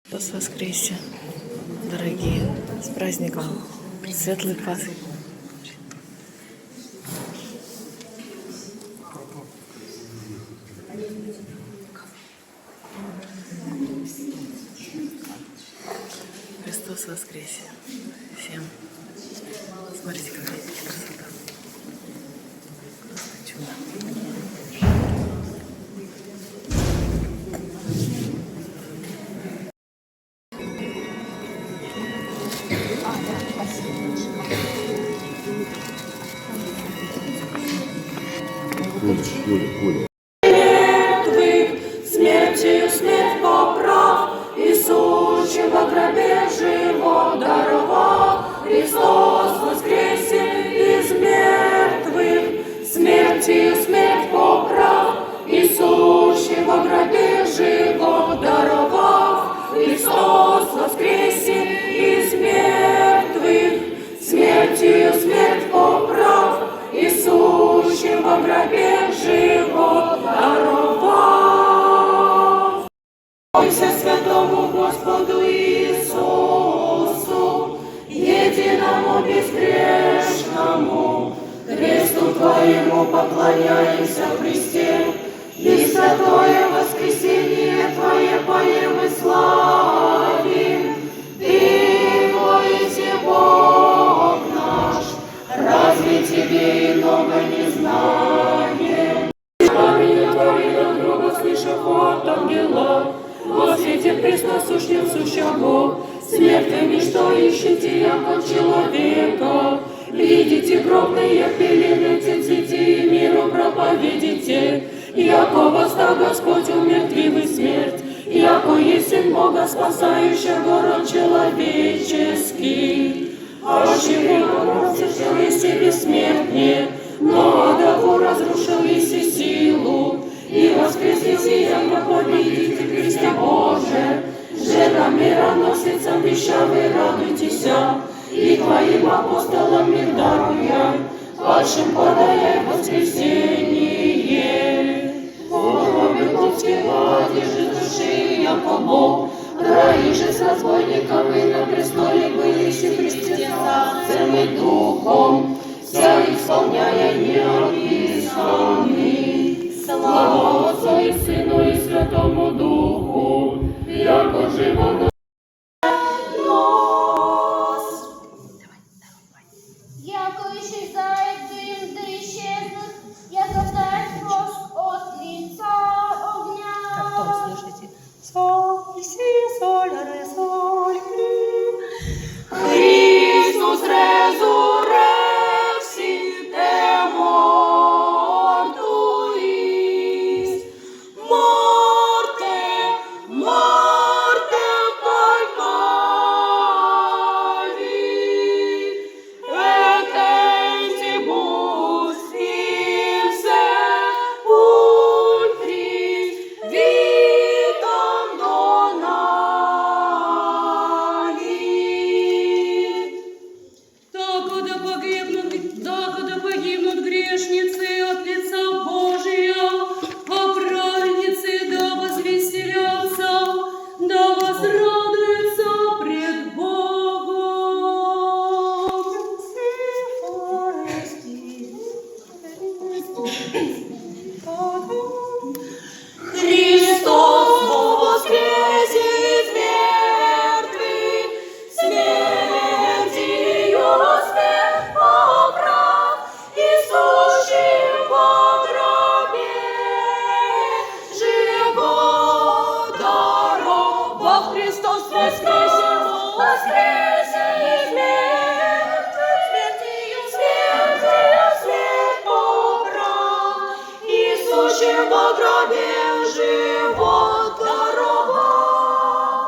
Христос воскресе, дорогие! С праздником! Светлый Пасхи! Христос воскресе! Всем! Смотрите, какая здесь красота! Просто чудо! Юля. Смертью смерть поправ, Иисусе во гробе живот даровал. Христос воскресе из мертвых, смертью смерть поправ, Иисусе во гробе живот даровал. Христос воскресе из мертвых, смертью смерть поправ, Иисусе во гробе живот даровал. Молимся святому Господу Иисусу, единому безгрешному, кресту Твоему поклоняемся в Христе, и святое воскресение Твое поем и славим. Ты, воистину Бог наш, разве Тебе иного не знаем? Аминь, твори друг друга, слыша ход ангела, во свете пресносущем сущего, смертными, что ищете, яко человека. Видите гробные пелены, цветите и миру проповедите, яко восстал Господь умертвивый смерть, яко есть Сын Бога, спасающего род человеческий. Очевидно, совершил Иси бессмертнее, но адову разрушил Иси силу, и воскресите, яко победите Христе Боже. Женам мироносицам веща вы радуйтеся, и Твоим апостолам мир даруя, падшим подаяй воскресение. Богоби плотские одежды души, яко Бог, раи же с разбойниками на престоле были си Христе Царцем и Духом, вся исполняя неописанный. Слава Отцу и Сыну и Святому Духу, яко живо Яко исчезает дым, да исчезнут, яко тает воск от лица огня. Как том слушайте? соль, си, соль, ре, соль, ми. Христос resurrexite mortuis, morte, morte calvarii, et entibus in sepulchris vitam donali. Докуда погибнут грешницы от лица Божия, а праведницы да возвеселятся, да возрадуются пред Богом. Христос воскресе из мертвых, смертью смерть поправ, Иисусем во гробе живот даровал. Христос воскресе, воскресе из мертвых, смертью смерть поправ, Иисусем во гробе живот даровал.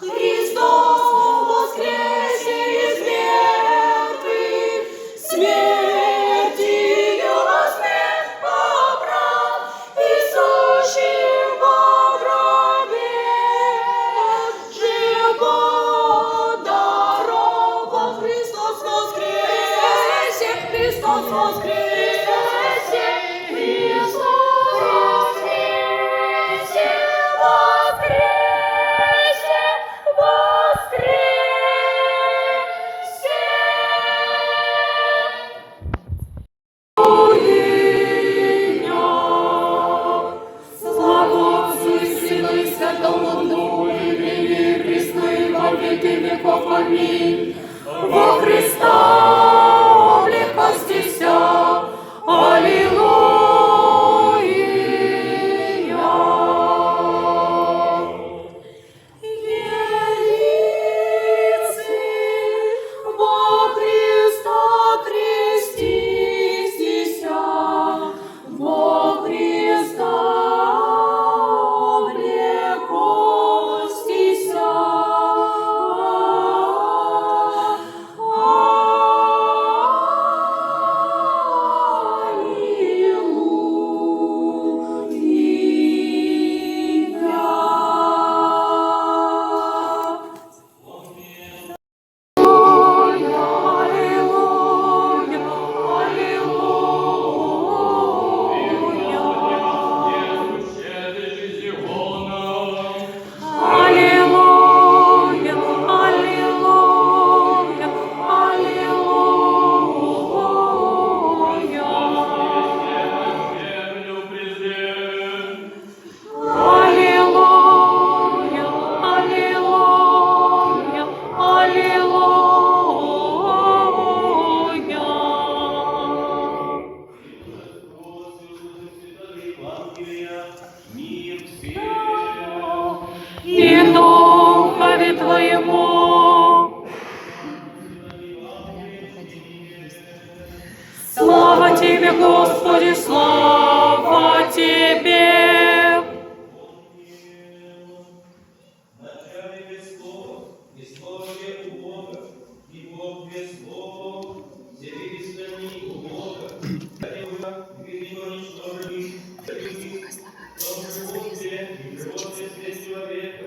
Христос воскресе из мертвых, смертью смерть поправ, Иисусем во гробе живот даровал. Христос воскресе, Христос воскресе, Христос воскресе, воскресе. веков. Аминь. Во Христа облекостися. Аллилуйя. И Духове Твоему. Слава Тебе, Господи, слава Тебе. Начале без слова, и слово не у Бога, и Бог без слова, все перестани у Бога. Велико ничтожили, человека.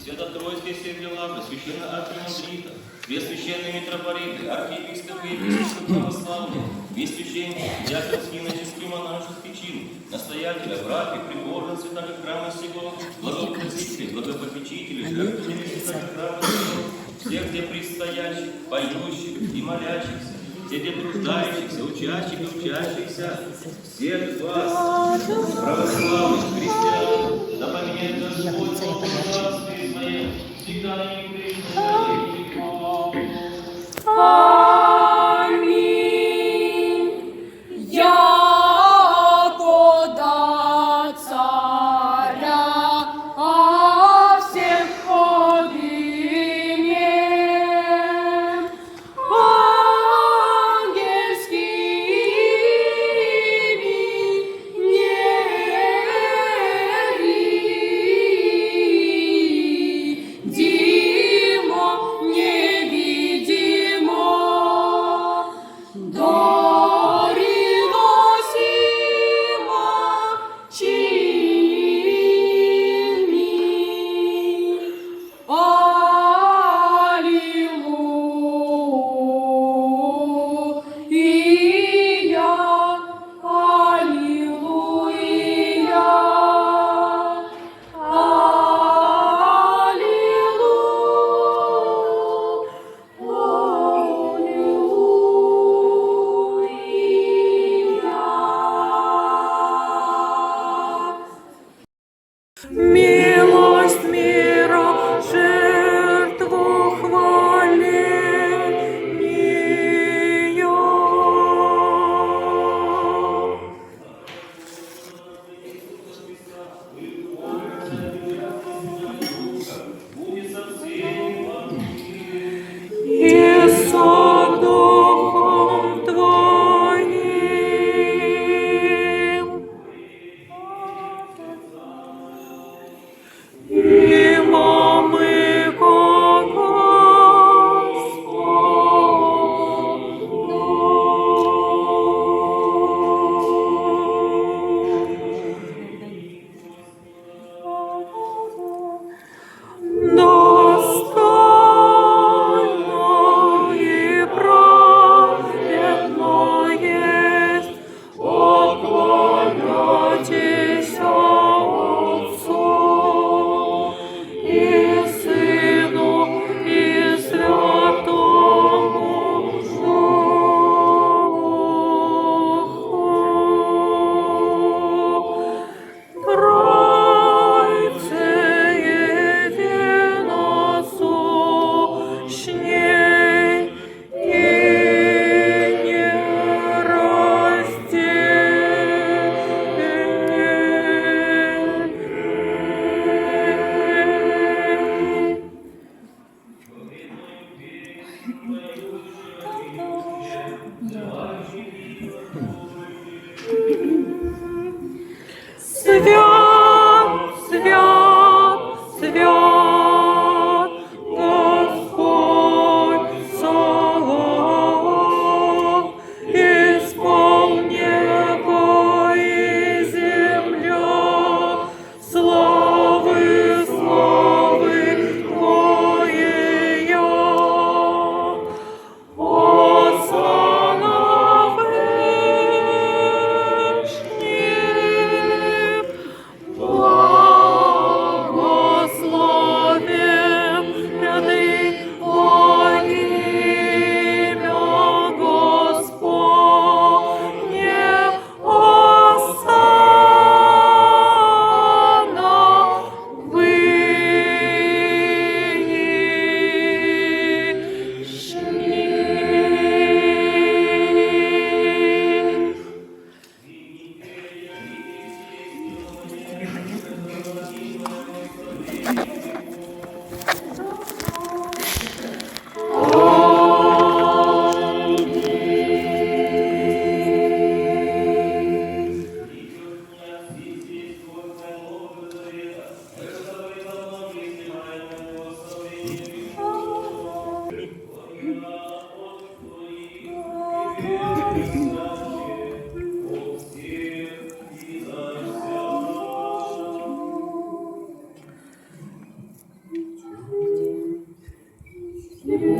Свято-Троицкие все дела, просвященный архимандрита, две священные митрополиты, архиепископы и епископы православные, весь священники, диаконские и иноческие монашеские чины, настоятеля, братья, прихожан святого храма сего, благопризвители, благопопечители, жертвователи святого храма сего, всех, где предстоящих, поющих и молящихся, все, где труждающихся, учащих и учащихся, всех вас, православных христиан, да поменяет Господь в царстве Своем, всегда на нем Аминь. Якода царя, всех подымем, ангельскими неви, Дима Свят, свят, свят, Господь Саваоф, исполни небо и земля, славы, славы Твоей. Осанна вышних, благословен ряды во имя Господне. Осанна вышних. Тебе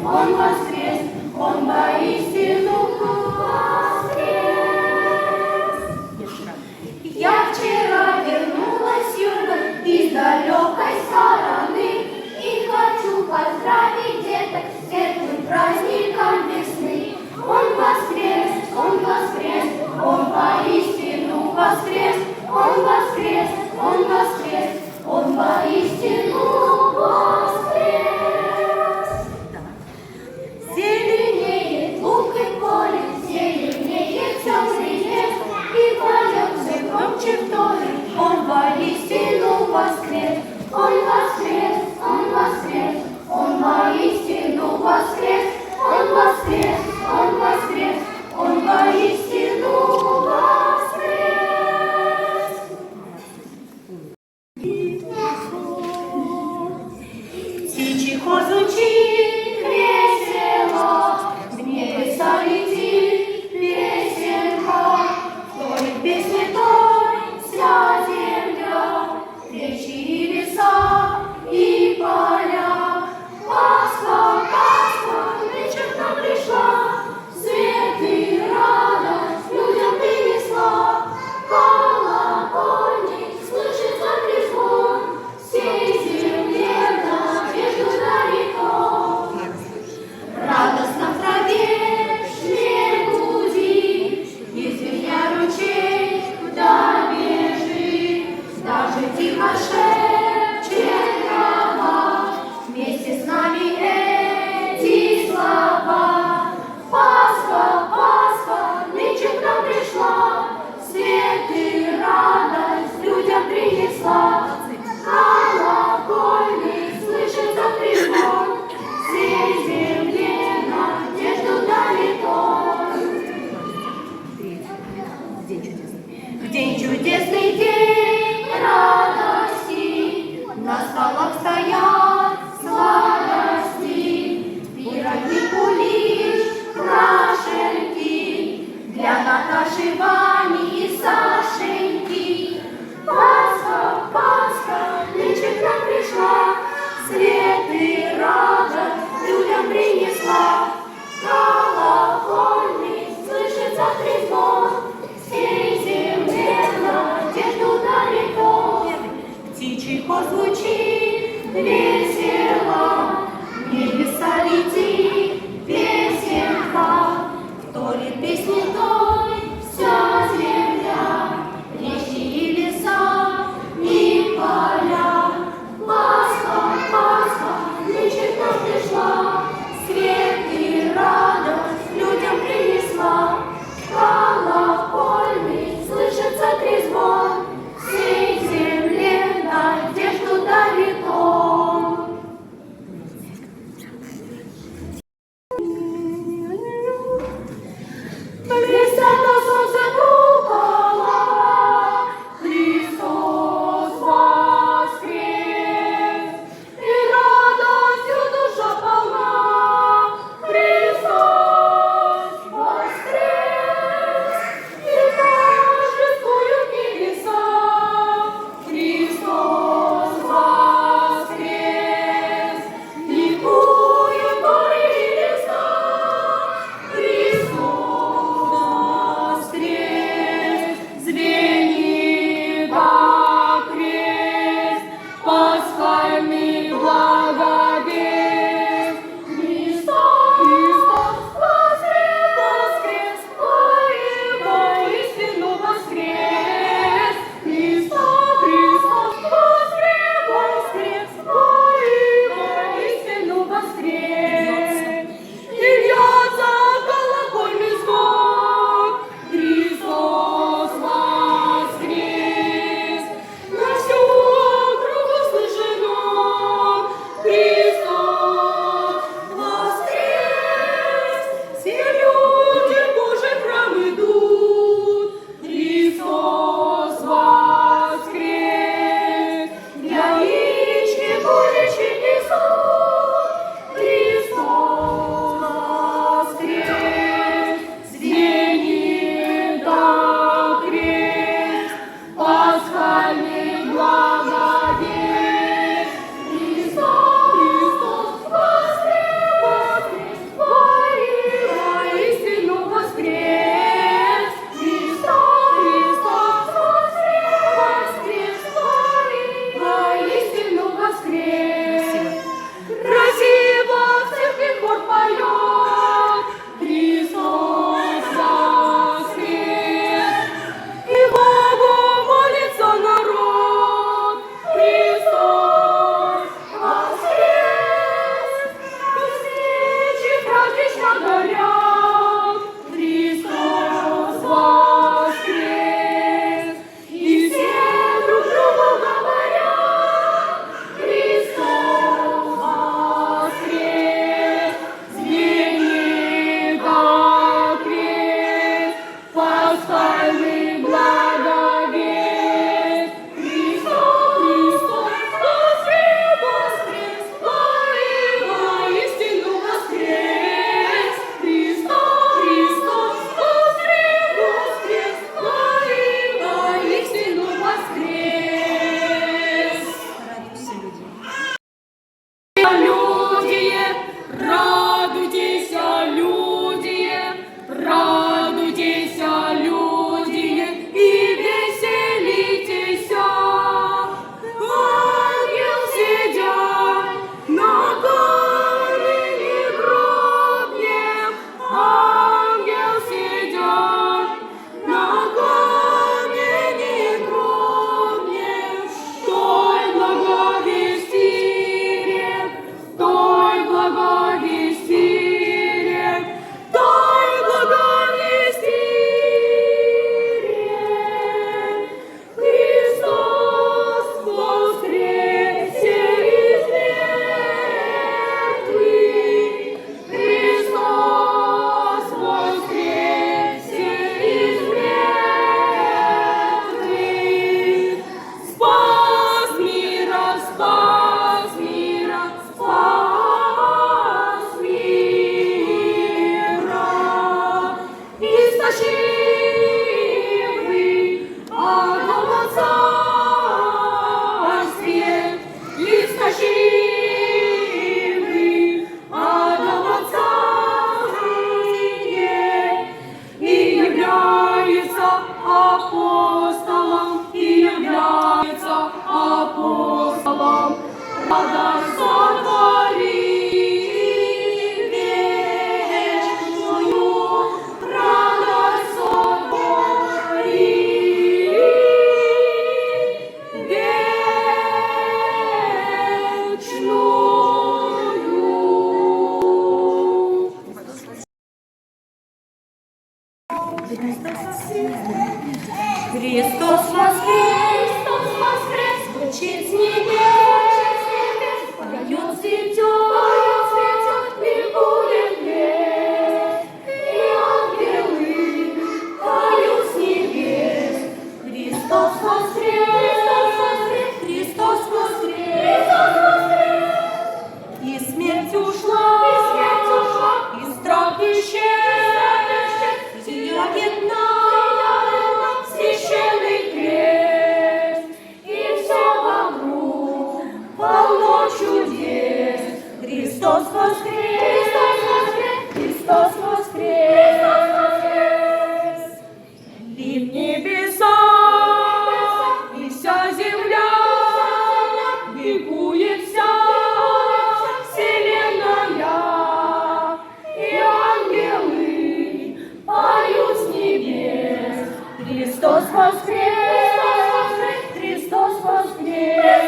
Он воскрес, Он воистину воскрес. Я вчера вернулась юга из далекой стороны и хочу поздравить деток с этим праздником весны. Он воскрес, Он воскрес, Он воистину воскрес, Он воскрес, Он воскрес, Он воистину воскрес. Зеленеет луг и поле, зеленеет темный лес, и поется громче второй, Он воистину воскрес, Он воскрес, Он воскрес, Он воистину воскрес, Он воскрес, Он воскрес, Он воистину воскрес. Птичий хор звучит весело, в небеса летит песенка, вторит песне той вся земля, речи и леса и поля. Пасха, Пасха, нынче к нам пришла, свет и радость людям принесла. Колокольник слышится трезвон, всей земле надежду дарит. Радостно в траве шмель гудит, из вихря ручей вдаль бежит, даже тихо шепчет трава, вместе с нами эти слова. Пасха, Пасха, нынче к нам пришла, свет и радость людям принесла. Колокольник слышится трезвон, всей земле надежду дарит Он. В день чудесный, день радости, на столах стоят сладости, пироги, кулич, крашенки, для Наташи, Вани и Сашеньки. Пасха, Пасха, нынче к нам пришла, свет и радость людям принесла. Колокольник слышится трезвон, всей земле надежду дарит Он. Птичий хор звучит весело, в небеса летит песенка, вторит песни той вся земля, речи и леса и поля. Пасха, Пасха, нынче к нам пришла, свет и радость людям принесла. Колокольник слышится трезвон, всей земле надежду дарит Он. воскрес! Красиво в церкви хор поет, Христос воскрес! И Богу молится народ, Христос воскрес! И свечи празднично горят, Христос воскрес! И все друг другу говорят, Христос воскрес! Звенит как крест, пасхальный благовест. Христос, Христос воскрес, воистину воскрес. Христос, Христос воскрес, воистину воскрес. Радуйтесь, люди, радуйтесь, люди, и веселитесь. Ангел сидя на камне гробнем, ангел сидя на камне гробнем, той благовестием, той благовестием, той благовестием. Христос воскресе из мертвых, Христос воскресе из мертвых. Спас мира, спас мира, спас мира. Истощимый Адама царстве, истощимый Адама царстве, и является апостолом, и является апостолом. Радость сотвори вечную, радость сотвори вечную. Христос воскрес, Христос воскрес, звучит с небес, поет цветет, ликует лес, и ангелы поют с небес. Христос воскрес, Христос воскрес, и смерть ушла, и страх исчез, сияет нам священный крест, и все вокруг полно чудес. Христос воскрес, Христос воскрес. И небеса, и вся земля, ликует вся вселенная, и ангелы поют с небес. Христос воскрес, Христос воскрес.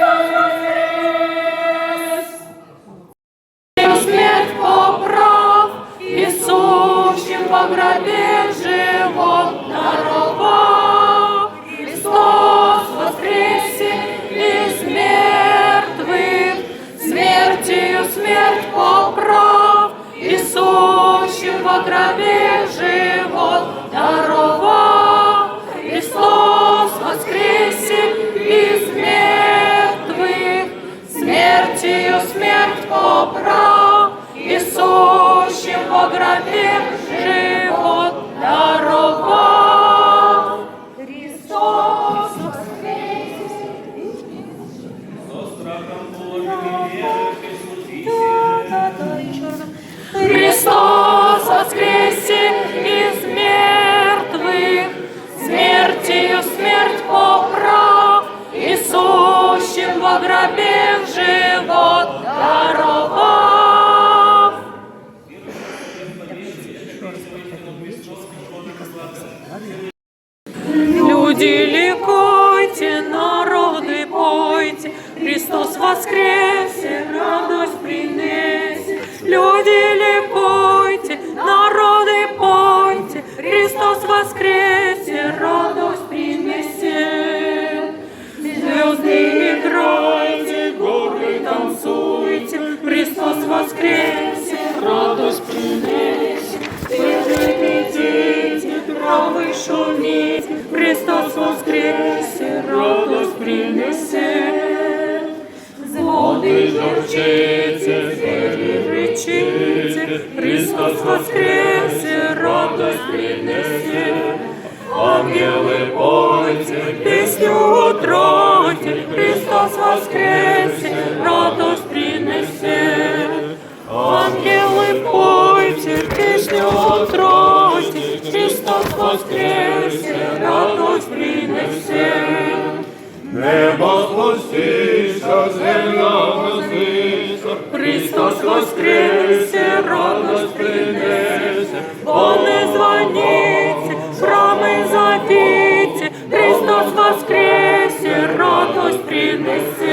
Смерть поправ, и сущим во гробе живот даровав. Христос воскресе из мертвых, смертью смерть поправ, и сущим во гробе живот даровав. Христос воскресе из мертвых, смертью смерть поправ, и сущим во гробе живот даровав. Христос воскресе. Со страхом Божьим и верой Христе. Христос воскресе из мертвых, смертью смерть поправ, и сущим во гробе жив. воскресе, радость принесе. Люди ликуйте, народы пойте, Христос воскресе, радость принесе. Звезды играйте, горы танцуйте, Христос воскресе, радость принесе. Идите, травы шумите, Христос воскресе, радость принесе. Звоны журчите, звери рычите, Христос воскресе, радость принесе. Ангелы пойте, песню утройте, Христос воскресе, радость принесе. Ангелы пойте, песню утройте, Христос воскресе, радость принесе. Небо спустися, земля вознися, Христос воскресе, радость принесе. Волны звоните, храмы запите, Христос воскресе, радость принесе.